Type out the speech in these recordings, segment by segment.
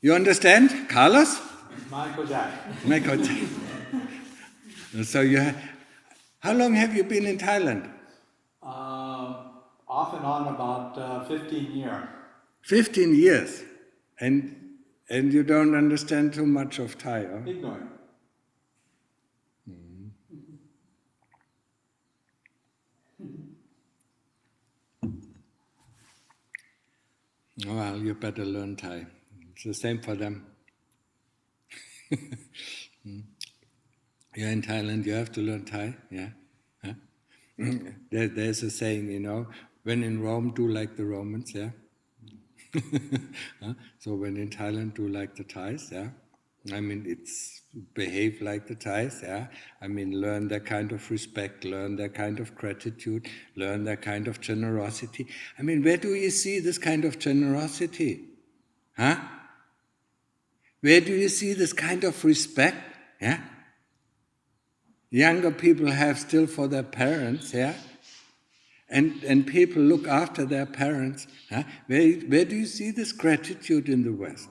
You understand, Carlos? Michael Jack. Michael Jack. So how long have you been in Thailand? Off and on about 15 years. 15 years. And you don't understand too much of Thai, huh? Ignorant. Well, you better learn Thai. It's the same for them. You're in Thailand, you have to learn Thai, yeah? Huh? There's a saying, when in Rome, do like the Romans, yeah? So when in Thailand, do like the Thais, yeah? I mean, it's behave like the Thais, yeah? I mean, learn that kind of respect, learn that kind of gratitude, learn that kind of generosity. I mean, where do you see this kind of generosity? Huh? Where do you see this kind of respect? Yeah? Younger people have still for their parents, yeah? And people look after their parents. Huh? Where do you see this gratitude in the West?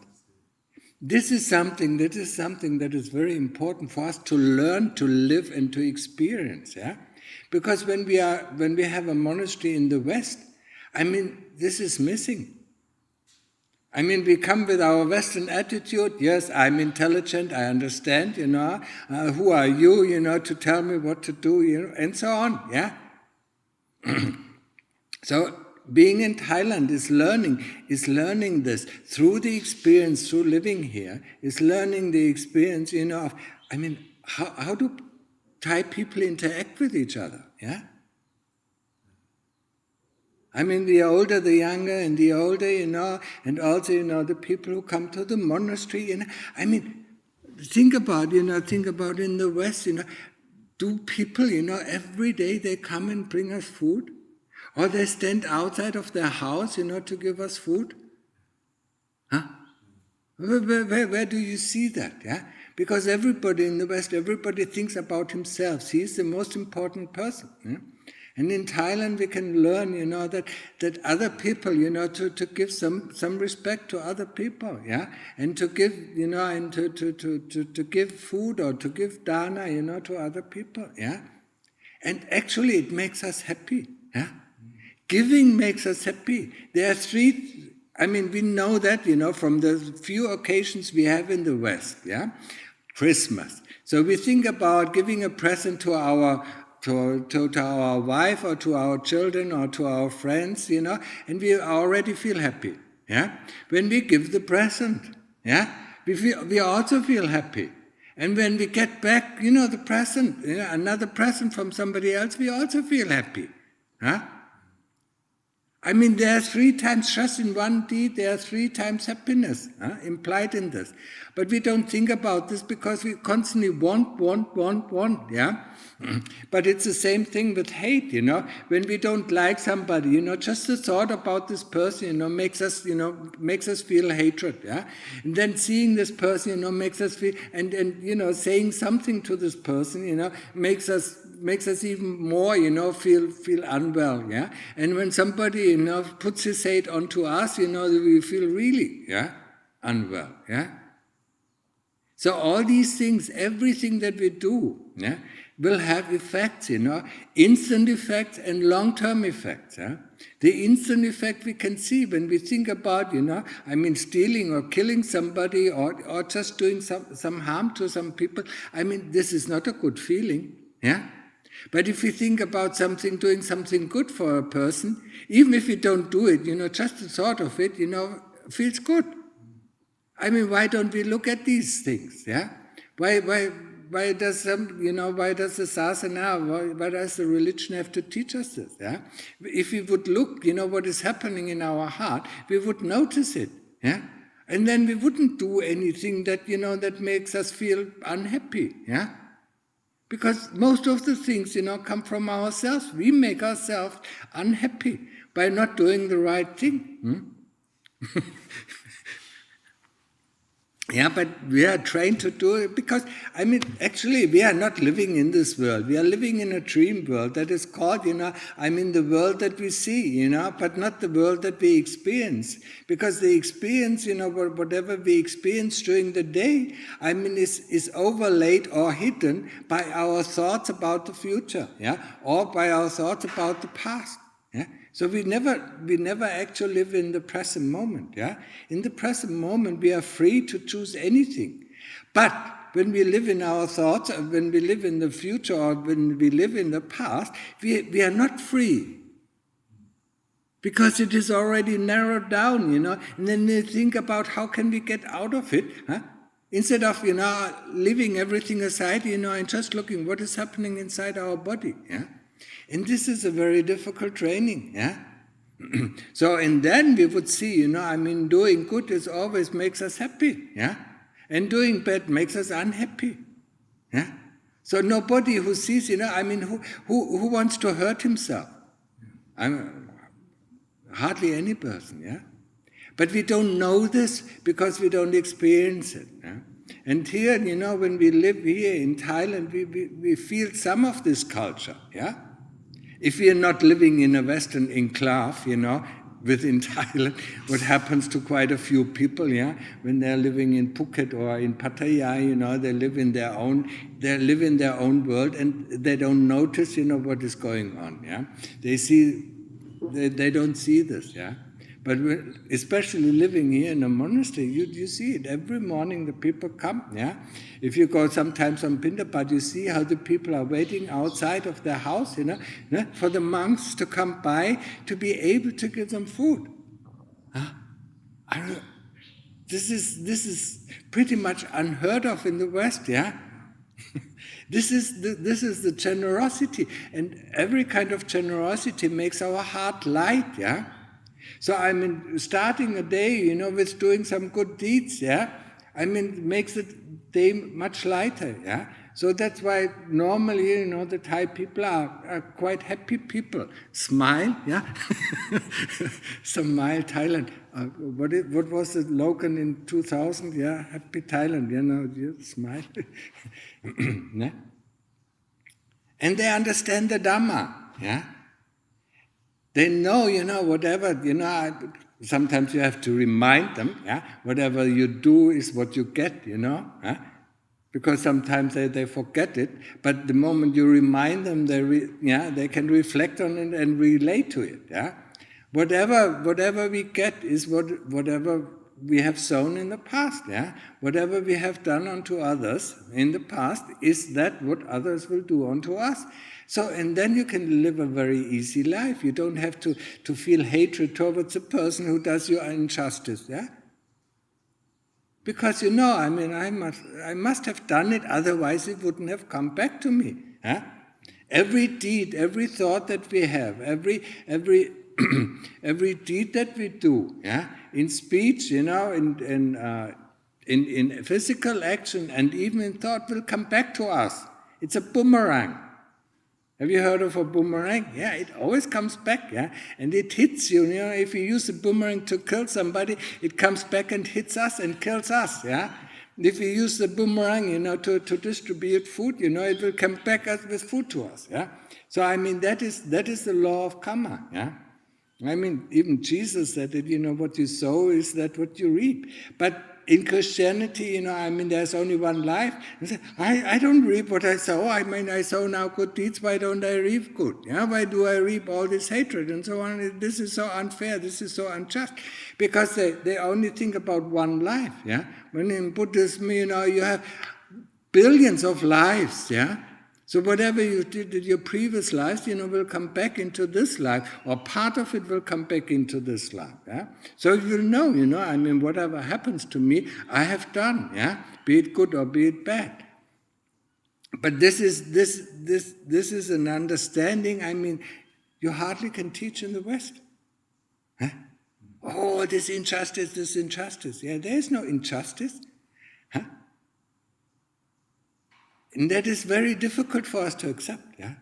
This is something that is very important for us to learn, to live, and to experience. Yeah, because when we have a monastery in the West, I mean, this is missing. I mean, we come with our Western attitude. Yes, I'm intelligent. I understand. Who are you? To tell me what to do. And so on. Yeah. So being in Thailand is learning this through the experience, through living here, is learning the experience, of, I mean, how do Thai people interact with each other, yeah? I mean, the older, the younger, and the older, and also, the people who come to the monastery, I mean, think about in the West, do people, every day they come and bring us food? Or they stand outside of their house, to give us food? Huh? Where do you see that? Yeah? Because everybody in the West, everybody thinks about himself. He is the most important person. Yeah? And in Thailand, we can learn, that other people, to give some respect to other people, yeah, and to give, and to give food or to give dana, to other people, yeah. And actually, it makes us happy, yeah. Giving makes us happy. There are three, we know that, from the few occasions we have in the West, yeah? Christmas. So we think about giving a present to our wife or to our children or to our friends, and we already feel happy, yeah? When we give the present, yeah? We also feel happy. And when we get back, the present, another present from somebody else, we also feel happy, huh? I mean, there are 3 times just in one deed, there are 3 times happiness implied in this. But we don't think about this because we constantly want, yeah? But it's the same thing with hate, When we don't like somebody, just the thought about this person, makes us feel hatred, yeah? And then seeing this person, makes us feel, and saying something to this person, makes us even more, feel unwell, yeah? And when somebody, puts his hate onto us, we feel really, yeah, unwell, yeah? So all these things, everything that we do, yeah, will have effects, instant effects and long-term effects, yeah? The instant effect we can see when we think about, stealing or killing somebody or just doing some harm to some people. This is not a good feeling, yeah? But if we think about doing something good for a person, even if we don't do it, just the thought of it, feels good. Why don't we look at these things? Yeah, why does the sasana, why does the religion have to teach us this? Yeah, if we would look, what is happening in our heart, we would notice it. Yeah, and then we wouldn't do anything that that makes us feel unhappy. Yeah. Because most of the things, come from ourselves. We make ourselves unhappy by not doing the right thing. Yeah, but we are trained to do it because, actually we are not living in this world. We are living in a dream world that is called, the world that we see, but not the world that we experience. Because the experience, whatever we experience during the day, is overlaid or hidden by our thoughts about the future, yeah, or by our thoughts about the past. Yeah? So we never actually live in the present moment. Yeah? In the present moment, we are free to choose anything. But when we live in our thoughts, or when we live in the future, or when we live in the past, we are not free. Because it is already narrowed down, and then we think about how can we get out of it, huh? Instead of, leaving everything aside, and just looking what is happening inside our body, yeah? And this is a very difficult training, yeah? So, and then we would see, doing good is always makes us happy, yeah? And doing bad makes us unhappy, yeah? So nobody who sees, who wants to hurt himself? Hardly any person, yeah? But we don't know this because we don't experience it, yeah? And here, when we live here in Thailand, we feel some of this culture, yeah? If we are not living in a Western enclave, within Thailand, what happens to quite a few people, yeah, when they're living in Phuket or in Pattaya, they live in their own world, and they don't notice, what is going on, yeah. They don't see this, yeah. But especially living here in a monastery, you see it. Every morning the people come, yeah. If you go sometimes on Pindapat, you see how the people are waiting outside of their house, for the monks to come by to be able to give them food. This is pretty much unheard of in the West, yeah. This is the generosity, and every kind of generosity makes our heart light, yeah. So starting a day, with doing some good deeds, yeah, makes the day much lighter, yeah. So that's why normally, the Thai people are quite happy people. Smile, yeah. Smile, Thailand. What was the slogan in 2000? Yeah, happy Thailand, smile. Yeah? And they understand the Dhamma, yeah. They know, whatever, sometimes you have to remind them, yeah, whatever you do is what you get, huh? Because sometimes they forget it, but the moment you remind them, they can reflect on it and relate to it, yeah. Whatever we get is whatever we have sown in the past, yeah. Whatever we have done unto others in the past is that what others will do unto us. So, and then you can live a very easy life. You don't have to feel hatred towards a person who does you injustice, yeah? Because I must have done it, otherwise it wouldn't have come back to me. Huh? Every deed, every thought that we have, every every deed that we do, yeah, in speech, in physical action, and even in thought, will come back to us. It's a boomerang. Have you heard of a boomerang? Yeah, it always comes back, yeah? And it hits you, if you use a boomerang to kill somebody, it comes back and hits us and kills us, yeah? If you use the boomerang, to distribute food, it will come back with food to us, yeah? So, that is the law of kamma, yeah? Even Jesus said that, what you sow is that what you reap. But in Christianity, there's only one life. I don't reap what I sow. I sow now good deeds. Why don't I reap good? Yeah? Why do I reap all this hatred and so on? This is so unfair. This is so unjust. Because they only think about one life. Yeah. When in Buddhism, you have billions of lives. Yeah. So whatever you did in your previous lives, will come back into this life, or part of it will come back into this life. Yeah? So you will know, whatever happens to me, I have done, yeah, be it good or be it bad. But this is an understanding. You hardly can teach in the West. Huh? Oh, this injustice. Yeah, there is no injustice. Huh? And that is very difficult for us to accept, yeah?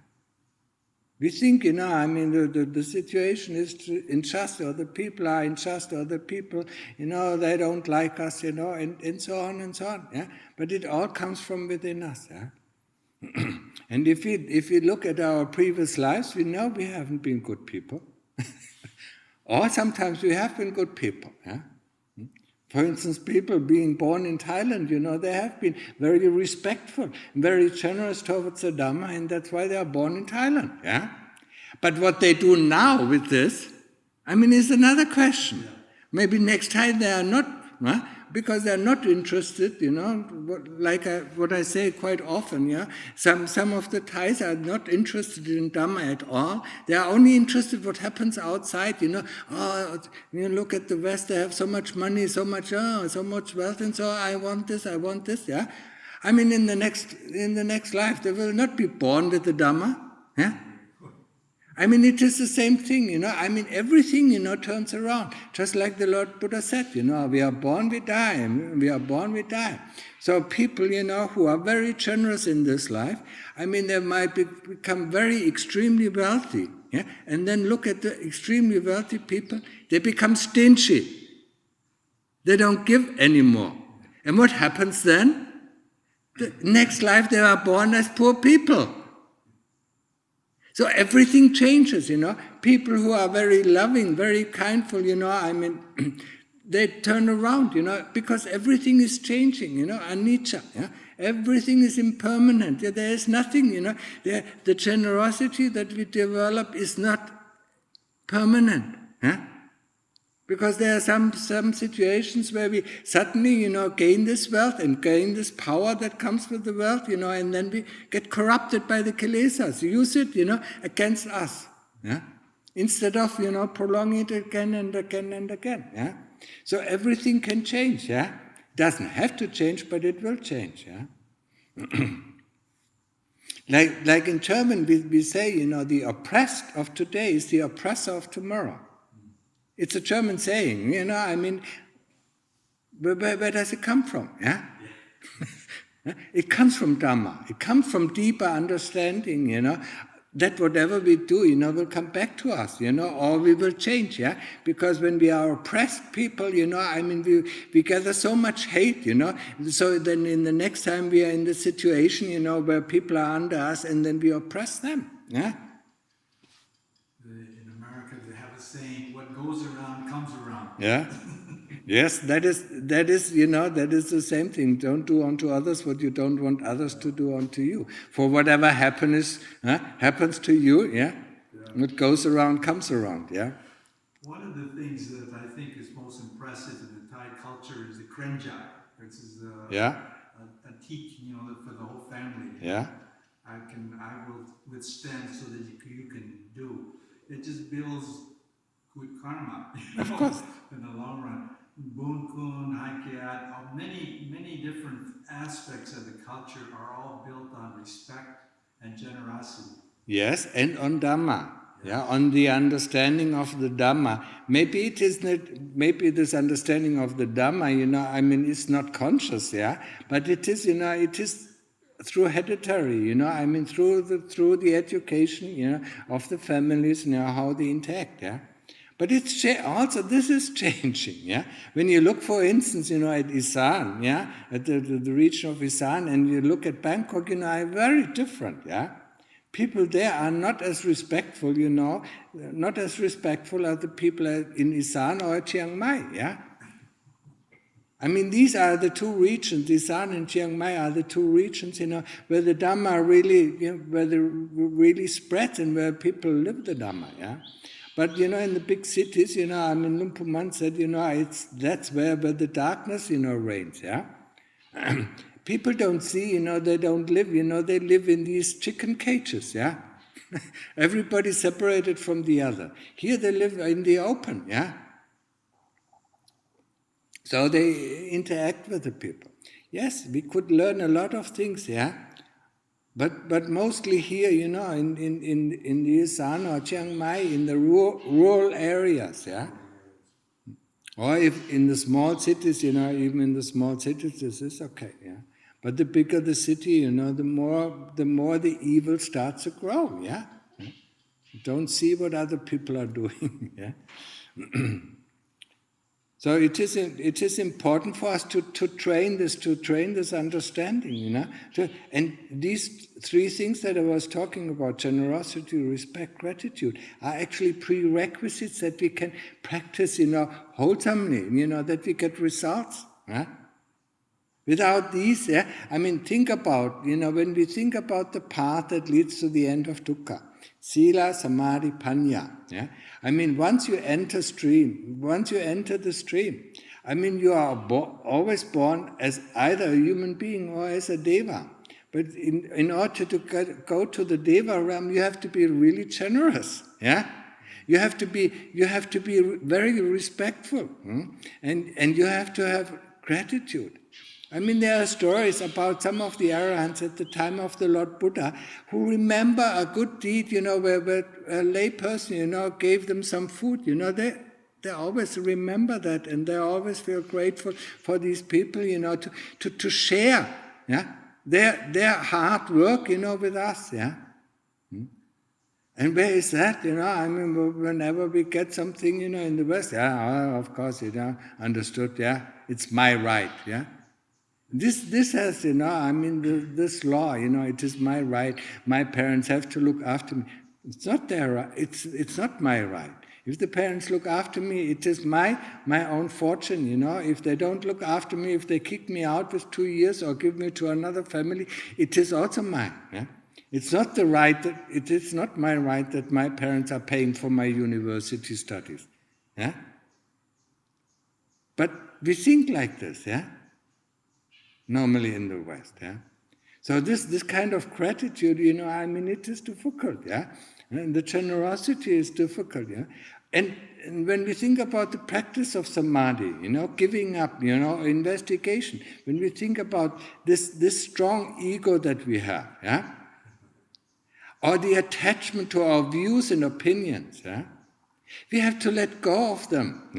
We think, the situation is unjust, or the people are unjust, or the people, they don't like us, and so on and so on. Yeah? But it all comes from within us. Yeah? And if we look at our previous lives, we know we haven't been good people. Or sometimes we have been good people. Yeah? For instance, people being born in Thailand, they have been very respectful, very generous towards the Dhamma, and that's why they are born in Thailand. Yeah? But what they do now with this, is another question. Yeah. Maybe next time they are not, because they are not interested, what I say quite often, yeah. Some of the Thais are not interested in Dhamma at all. They are only interested what happens outside, look at the West, they have so much money, so much wealth, and so I want this, yeah. In the next life, they will not be born with the Dhamma, yeah. It is the same thing, everything, turns around. Just like the Lord Buddha said, we are born, we die. We are born, we die. So people, who are very generous in this life, they might become very extremely wealthy. Yeah? And then look at the extremely wealthy people, they become stingy. They don't give anymore. And what happens then? The next life they are born as poor people. So everything changes, People who are very loving, very kindful, they turn around, because everything is changing, anicca, yeah? Everything is impermanent. Yeah? There is nothing, the generosity that we develop is not permanent. Yeah? Because there are some situations where we suddenly, gain this wealth and gain this power that comes with the wealth, and then we get corrupted by the kilesas, use it, against us. Yeah? Instead of, prolonging it again and again and again. Yeah? So everything can change. Yeah? Doesn't have to change, but it will change. Yeah? like in German, we say, the oppressed of today is the oppressor of tomorrow. It's a German saying, where does it come from? Yeah? It comes from Dhamma. It comes from deeper understanding, that whatever we do, will come back to us, or we will change, yeah? Because when we are oppressed people, we gather so much hate, so then in the next time we are in the situation, where people are under us and then we oppress them, yeah? Saying, what goes around comes around. Yeah. Yes, that is the same thing. Don't do unto others what you don't want others to do unto you. For whatever happens to you, yeah? What goes around comes around, yeah? One of the things that I think is most impressive in the Thai culture is the krenjai, which is a teaching, for the whole family. Yeah. I will withstand so that you can do. It just builds good karma, of course, in the long run. Bun kun, haikiat, many different aspects of the culture are all built on respect and generosity. Yes, and on Dhamma, yeah, on the understanding of the Dhamma. Maybe it is not. Maybe this understanding of the Dhamma, is not conscious, yeah, but it is, it is through hereditary, through the education, of the families, how they interact, yeah. But it's also, this is changing, yeah. When you look, for instance, at Isan, yeah, at the region of Isan, and you look at Bangkok, very different, yeah. People there are not as respectful, not as respectful as the people in Isan or Chiang Mai, yeah. These are the two regions, Isan and Chiang Mai are the two regions, where the Dhamma really, where it really spreads and where people live the Dhamma, yeah. But, in the big cities, Luang Pu Man said, that's where the darkness, reigns, yeah. People don't see, they don't live, they live in these chicken cages, yeah. Everybody's separated from the other. Here they live in the open, yeah. So they interact with the people. Yes, we could learn a lot of things, yeah. But mostly here, in the Isan or Chiang Mai, in the rural areas, yeah. Or if in the small cities, even in the small cities, this is okay, yeah. But the bigger the city, the more the evil starts to grow, yeah. Don't see what other people are doing. Yeah. So it is important for us to train this understanding, and these three things that I was talking about, generosity, respect, gratitude, are actually prerequisites that we can practice, wholesomely, that we get results. Huh? Without these, think about, when we think about the path that leads to the end of dukkha, sila, samadhi, panya. Yeah? Once you enter the stream, you are always born as either a human being or as a deva. But in order to go to the deva realm, you have to be really generous. Yeah? You have to be very respectful, and you have to have gratitude. There are stories about some of the arahants at the time of the Lord Buddha who remember a good deed, where a lay person, gave them some food. They always remember that, and they always feel grateful for these people, to share, their hard work, with us, And where is that? Whenever we get something, in the West, of course, understood, it's my right, This has, this law, it is my right. My parents have to look after me. It's not their right. It's not my right. If the parents look after me, it is my own fortune, If they don't look after me, if they kick me out with 2 years or give me to another family, it is also mine, It's not it is not my right that my parents are paying for my university studies, But we think like this, Normally in the West, So this kind of gratitude, it is difficult, And the generosity is difficult, And when we think about the practice of samadhi, giving up, investigation, when we think about this strong ego that we have, or the attachment to our views and opinions, we have to let go of them,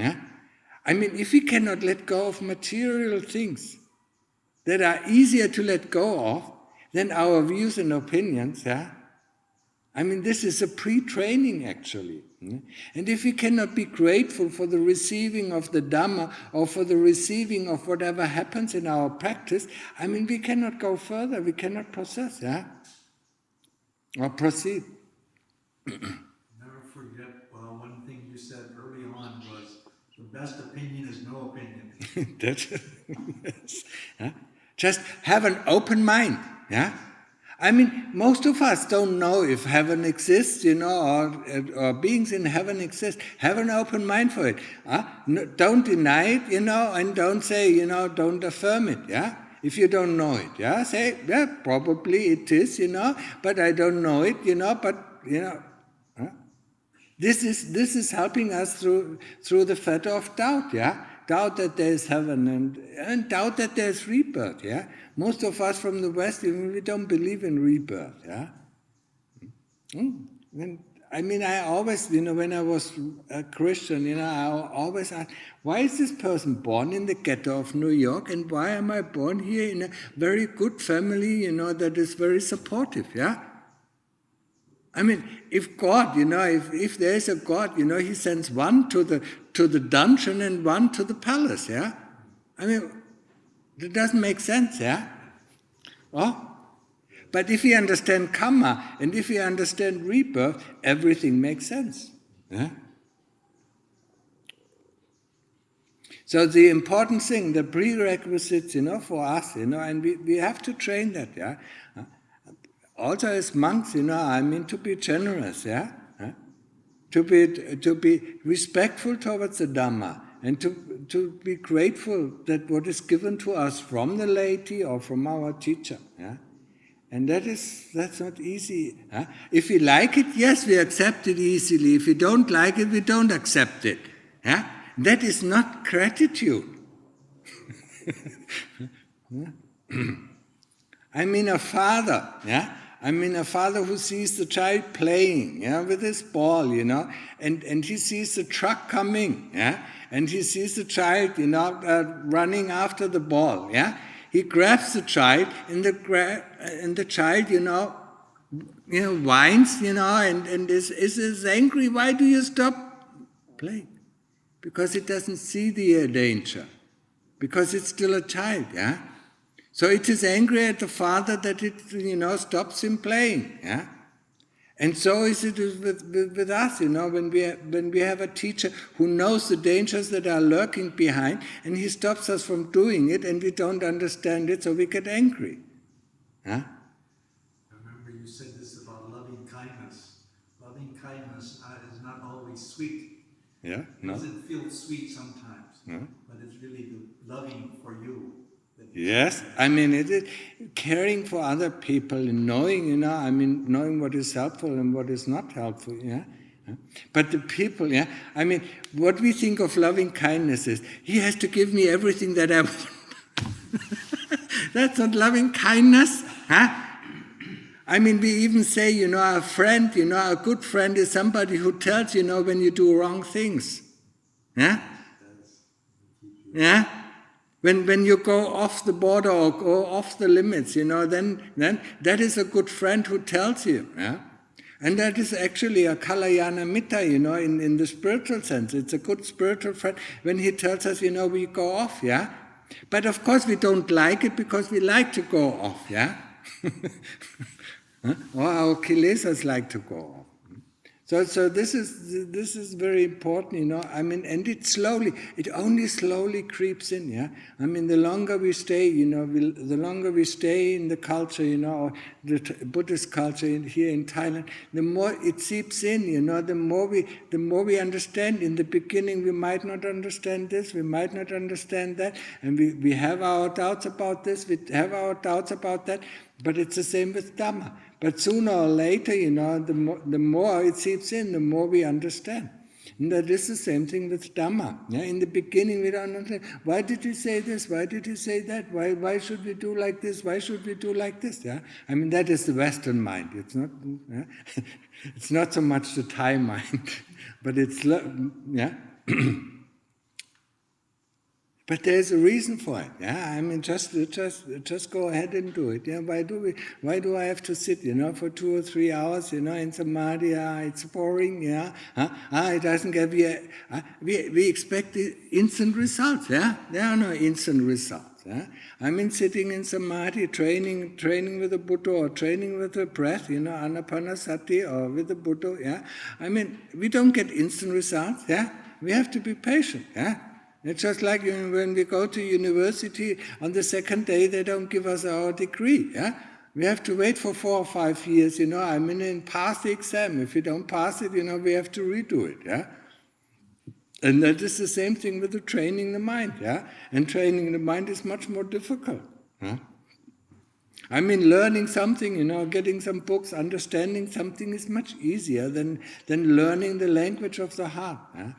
if we cannot let go of material things that are easier to let go of than our views and opinions, this is a pre-training actually. And if we cannot be grateful for the receiving of the Dhamma or for the receiving of whatever happens in our practice, we cannot go further, we cannot process, or proceed. Never forget, one thing you said early on was, the best opinion is no opinion. Yes. Just have an open mind, most of us don't know if heaven exists, or beings in heaven exist. Have an open mind for it. Don't deny it, and don't say, don't affirm it, If you don't know it, say, probably it is, but I don't know it, but, This is helping us through the fetter of doubt, Doubt that there is heaven and doubt that there is rebirth, Most of us from the West, we don't believe in rebirth, I always, when I was a Christian, I always asked, why is this person born in the ghetto of New York, and why am I born here in a very good family, that is very supportive, if God, if there is a God, He sends one to the dungeon and one to the palace, that doesn't make sense, But if we understand kamma and if we understand rebirth, everything makes sense, So the important thing, the prerequisites, for us, and we have to train that, Also as monks, to be generous, To be respectful towards the Dhamma, and to be grateful that what is given to us from the laity or from our teacher, And that's not easy. If we like it, yes, we accept it easily. If we don't like it, we don't accept it. That is not gratitude. A father, a father who sees the child playing, with his ball, and he sees the truck coming, and he sees the child, running after the ball, He grabs the child, and the child, whines, and is angry. Why do you stop playing? Because it doesn't see the danger. Because it's still a child, yeah? So it is angry at the father that it, stops him playing, yeah? And so is it with us, when we have a teacher who knows the dangers that are lurking behind, and he stops us from doing it, and we don't understand it, so we get angry. Huh? I remember you said this about loving kindness. Loving kindness is not always sweet. Yeah, It doesn't feel sweet sometimes, but it's really the loving for you. Yes, I mean, it is caring for other people and knowing, knowing what is helpful and what is not helpful, yeah. But the people, yeah, I mean, what we think of loving kindness is, he has to give me everything that I want. That's not loving kindness, huh? I mean, we even say, a friend, a good friend is somebody who tells, when you do wrong things. Yeah? Yeah? When you go off the border or go off the limits, then that is a good friend who tells you. Yeah? And that is actually a kalyana mitta, in the spiritual sense. It's a good spiritual friend when he tells us, we go off, yeah? But of course we don't like it because we like to go off, yeah? Or our kilesas like to go off. So this is very important, and it only slowly creeps in, yeah. I mean, the longer we stay, the longer we stay in the culture, or the Buddhist culture here in Thailand, the more it seeps in, the more we understand. In the beginning, we might not understand this, we might not understand that, and we have our doubts about this, we have our doubts about that, but it's the same with Dhamma. But sooner or later, the more it seeps in, the more we understand. And that is the same thing with Dhamma. Yeah? In the beginning, we don't understand. Why did he say this? Why did he say that? Why should we do like this? Why should we do like this? Yeah? I mean, that is the Western mind. It's not. Yeah? It's not so much the Thai mind, but it's yeah. But there's a reason for it. Yeah, I mean, just go ahead and do it. Yeah, why do I have to sit, for 2 or 3 hours, in samadhi? It's boring. Yeah, it doesn't give you. We expect the instant results. Yeah, there are no instant results. Yeah, I mean, sitting in samadhi, training with the Buddha, or training with the breath, anapanasati, or with the Buddha. Yeah, I mean, we don't get instant results. Yeah, we have to be patient. Yeah. It's just like when we go to university, on the second day they don't give us our degree. Yeah? We have to wait for 4 or 5 years, and pass the exam. If you don't pass it, we have to redo it. Yeah? And that is the same thing with the training the mind. Yeah? And training the mind is much more difficult. Huh? I mean, learning something, getting some books, understanding something is much easier than learning the language of the heart. Yeah?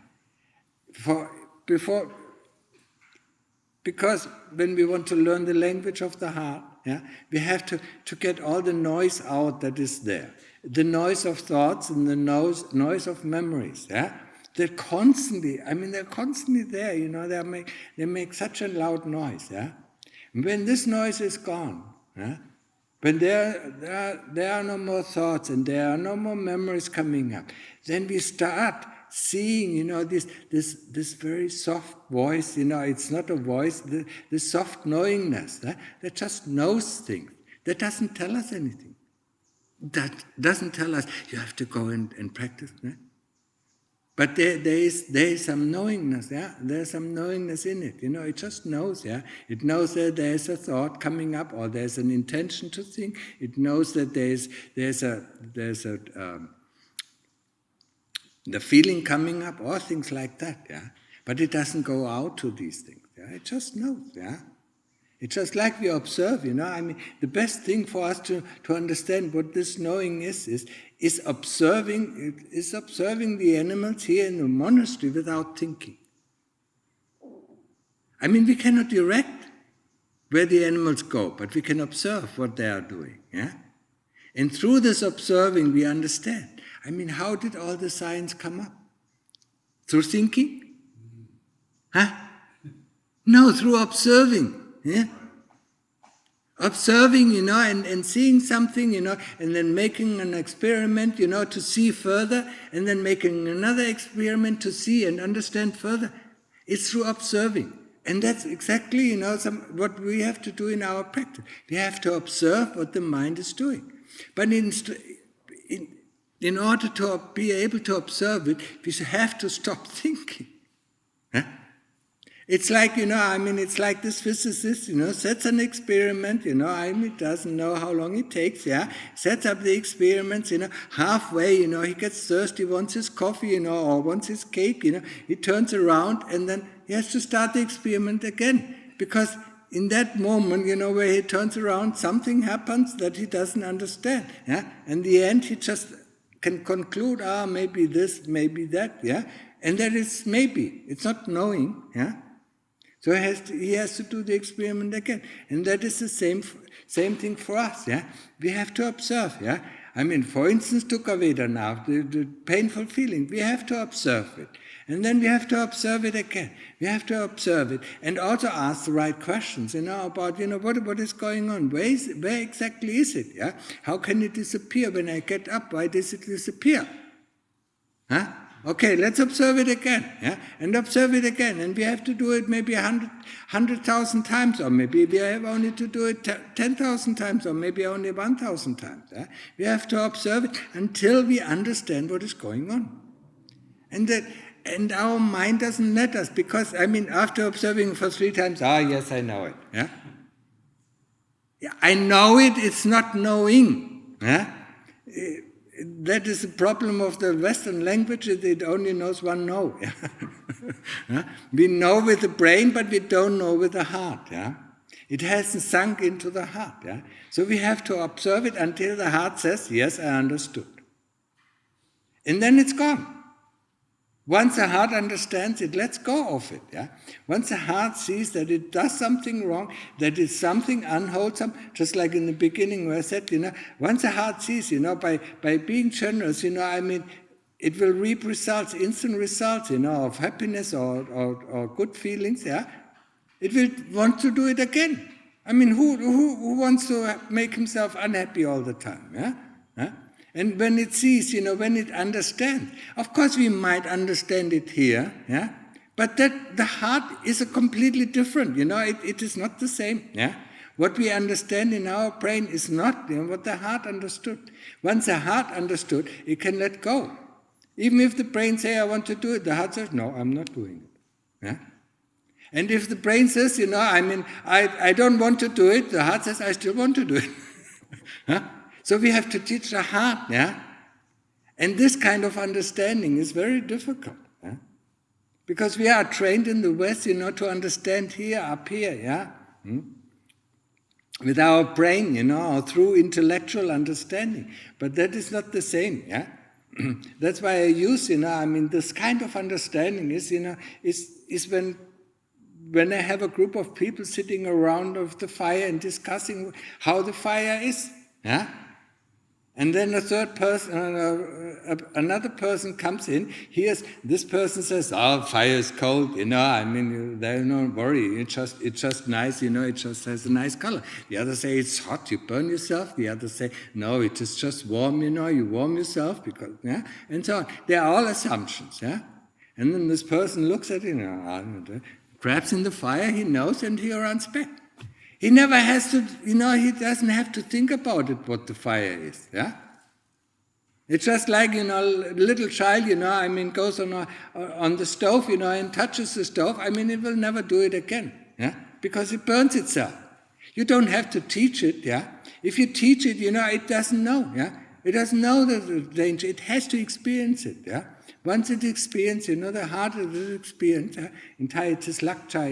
Because when we want to learn the language of the heart, yeah, we have to get all the noise out that is there. The noise of thoughts and the noise of memories. Yeah? They're constantly there. They make such a loud noise. Yeah? When this noise is gone, yeah, when there are no more thoughts and there are no more memories coming up, then we start seeing, this very soft voice, it's not a voice, the soft knowingness, that just knows things, that doesn't tell us anything. That doesn't tell us, you have to go and practice. But there is some knowingness, yeah? There's some knowingness in it, it just knows, yeah? It knows that there's a thought coming up, or there's an intention to think. It knows that there's the feeling coming up, or things like that, yeah. But it doesn't go out to these things, yeah. It just knows, yeah. It's just like we observe, I mean, the best thing for us to understand what this knowing is observing the animals here in the monastery without thinking. I mean, we cannot direct where the animals go, but we can observe what they are doing, yeah. And through this observing, we understand. I mean, how did all the science come up? Through thinking? Huh? No, through observing. Yeah? Observing, and seeing something, and then making an experiment, to see further, and then making another experiment to see and understand further. It's through observing. And that's exactly, what we have to do in our practice. We have to observe what the mind is doing. But in order to be able to observe it, we have to stop thinking. Huh? It's like, it's like this physicist, sets an experiment, doesn't know how long it takes, sets up the experiments, halfway, he gets thirsty, wants his coffee, or wants his cake, he turns around and then he has to start the experiment again. Because in that moment, where he turns around, something happens that he doesn't understand, And in the end, he just can conclude, maybe this, maybe that, And that is maybe, it's not knowing, So he has to do the experiment again. And that is the same thing for us, We have to observe, for instance, Dukkha Vedana, the painful feeling, we have to observe it. And then we have to observe it again. We have to observe it and also ask the right questions, about, what is going on? Where exactly is it, How can it disappear when I get up? Why does it disappear? Okay, let's observe it again, and observe it again. And we have to do it maybe 100,000 times, or maybe we have only to do it 10,000 times, or maybe only 1,000 times. We have to observe it until we understand what is going on. And our mind doesn't let us, because, after observing for 3 times, yes, I know it. I know it, it's not knowing. That is the problem of the Western language, it only knows one no. We know with the brain, but we don't know with the heart. It hasn't sunk into the heart. So we have to observe it until the heart says, yes, I understood. And then it's gone. Once the heart understands, it lets go of it. Once the heart sees that it does something wrong, that it's something unwholesome, just like in the beginning where I said, once the heart sees, by being generous, it will reap results, instant results, of happiness or good feelings, It will want to do it again. Who wants to make himself unhappy all the time, And when it sees, when it understands, of course we might understand it here, but that the heart is a completely different, it is not the same, What we understand in our brain is not what the heart understood. Once the heart understood, it can let go. Even if the brain says, I want to do it, the heart says, no, I'm not doing it. And if the brain says, I don't want to do it, the heart says, I still want to do it. So we have to teach the heart, And this kind of understanding is very difficult, Because we are trained in the West, to understand here, up here, With our brain, or through intellectual understanding. But that is not the same, That's why I use, this kind of understanding is when I have a group of people sitting around of the fire and discussing how the fire is, And then a third person, another person comes in, hears this person says, fire is cold, don't worry, it's just nice, it just has a nice color. The others say, it's hot, you burn yourself. The others say, no, it is just warm, you warm yourself, because, and so on. They are all assumptions, And then this person looks at it, grabs in the fire, he knows, and he runs back. He never has to, he doesn't have to think about it, what the fire is, It's just like, a little child, goes on the stove, and touches the stove. It will never do it again, Because it burns itself. You don't have to teach it, If you teach it, it doesn't know, It doesn't know the danger. It has to experience it, Once it experiences, the heart is experienced. In Thai it is lakchai,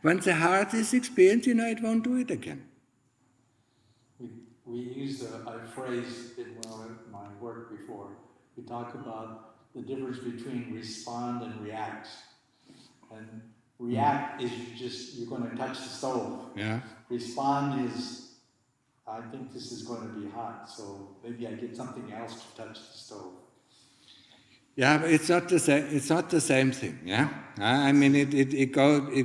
Once the heart is experienced, it won't do it again. We used a phrase in my work before. We talk about the difference between respond and react. And react is you're going to touch the stove. Respond is, I think this is going to be hot, so maybe I get something else to touch the stove. Yeah, but it's not the same. It's not the same thing. Yeah, I mean it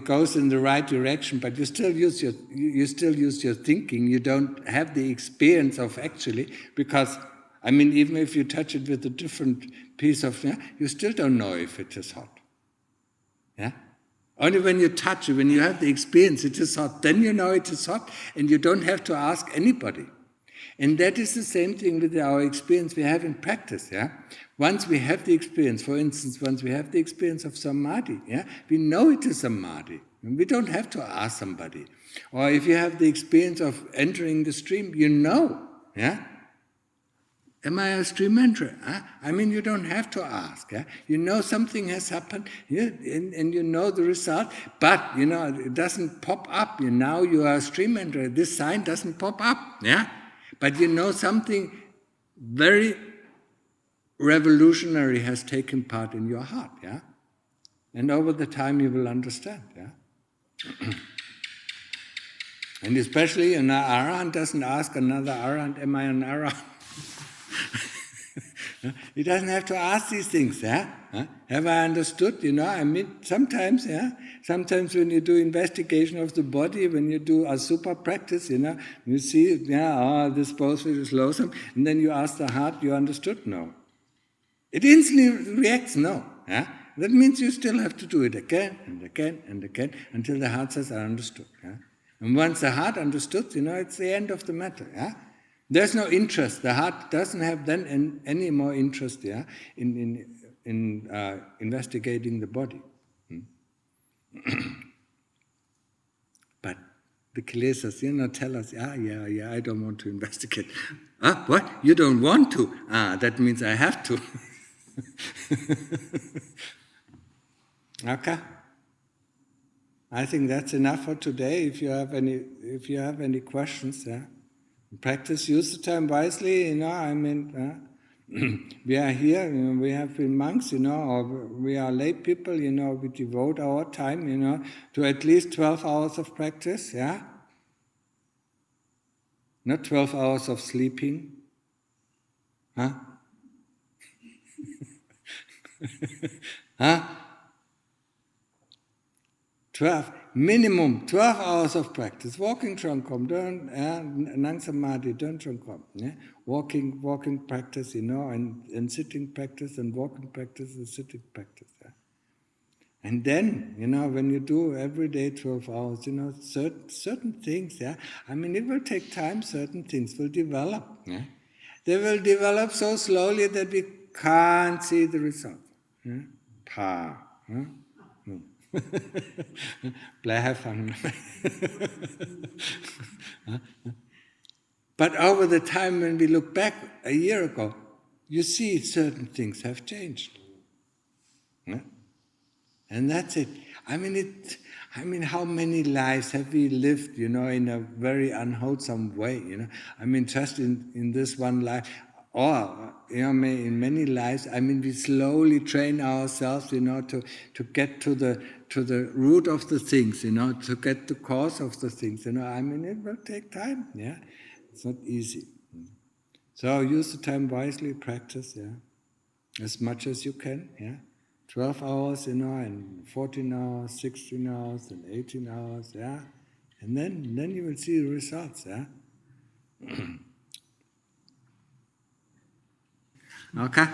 goes in the right direction, but you still use your thinking. You don't have the experience of actually, because I mean even if you touch it with a different piece of, you still don't know if it is hot. Yeah. Only when you touch it, when you have the experience, it is hot. Then you know it is hot, and you don't have to ask anybody. And that is the same thing with our experience we have in practice. Yeah. Once we have the experience, for instance, once we have the experience of samadhi, we know it is samadhi. And we don't have to ask somebody. Or if you have the experience of entering the stream, you know. Yeah. Am I a stream enterer? I mean, you don't have to ask. You know something has happened, and you know the result, but it doesn't pop up. Now you are a stream enterer. This sign doesn't pop up. But you know something very revolutionary has taken part in your heart. And over the time you will understand. And especially an Arahant doesn't ask another Arahant, am I an Arahant? He doesn't have to ask these things. Have I understood? I mean, sometimes when you do investigation of the body, when you do a super practice, you see, this pose is loathsome, and then you ask the heart, you understood? No. It instantly reacts no. That means you still have to do it again and again and again until the heart says, I understood. And once the heart understood, it's the end of the matter. There's no interest. The heart doesn't have then any more interest in investigating the body. But the kilesas, tell us, I don't want to investigate. What? You don't want to? That means I have to. Okay. I think that's enough for today. If you have any questions, practice, use the time wisely. I mean, we are here. We have been monks. Or we are lay people. We devote our time. To at least 12 hours of practice. Not 12 hours of sleeping. 12 hours of practice. Walking Trongkom, Nang Samadhi, don't Trongkom. Walking practice, and sitting practice, and walking practice, and sitting practice. And then, when you do every day 12 hours, certain things, I mean, it will take time, certain things will develop. They will develop so slowly that we can't see the result. But over the time when we look back a year ago, you see certain things have changed. And that's it. I mean, how many lives have we lived, in a very unwholesome way, I mean, just in this one life, or, in many lives, I mean, we slowly train ourselves, to get to the root of the things, to get the cause of the things, I mean, it will take time, It's not easy. So use the time wisely, practice, as much as you can, 12 hours, and 14 hours, 16 hours, and 18 hours, and then you will see the results, Okay.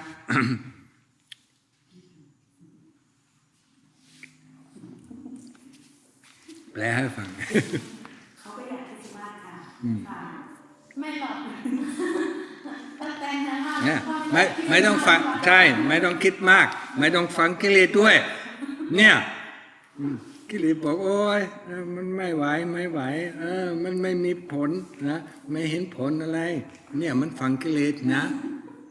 แปลให้ฟัง เขาก็อยากที่จะว่าค่ะไม่หรอกแต่งนะไม่ต้องฟังใช่ไม่ต้องคิดมากไม่ต้องฟังกิเลสด้วยกิเลสบอกโอ้ยมันไม่ไหวมันไม่มีผลนะไม่เห็นผลอะไรมันฟังกิเลสนะ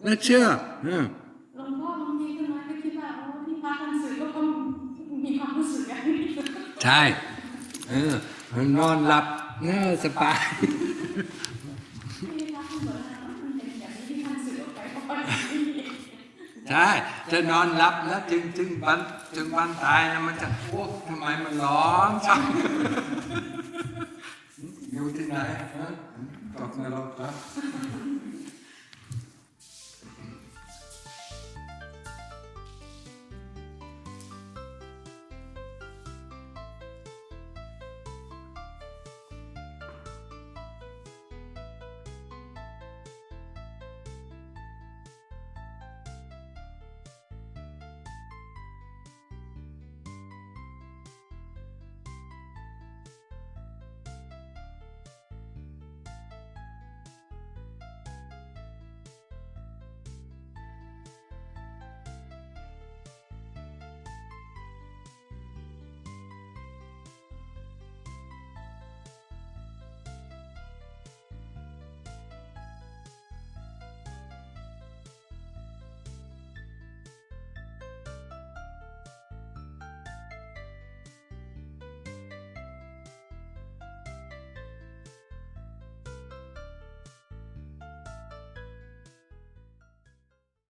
น่าเชื่อหลวงพ่อบางทีก็น้อยก็คิดว่าที่พักหนังสือก็มีความรู้สึกอย่างนี้ใช่นอนหลับสบายใช่จะนอนหลับนะถึงวันตายนะมันจะทำไมมันร้อนจังอยู่ที่ไหนตกนรกแล้ว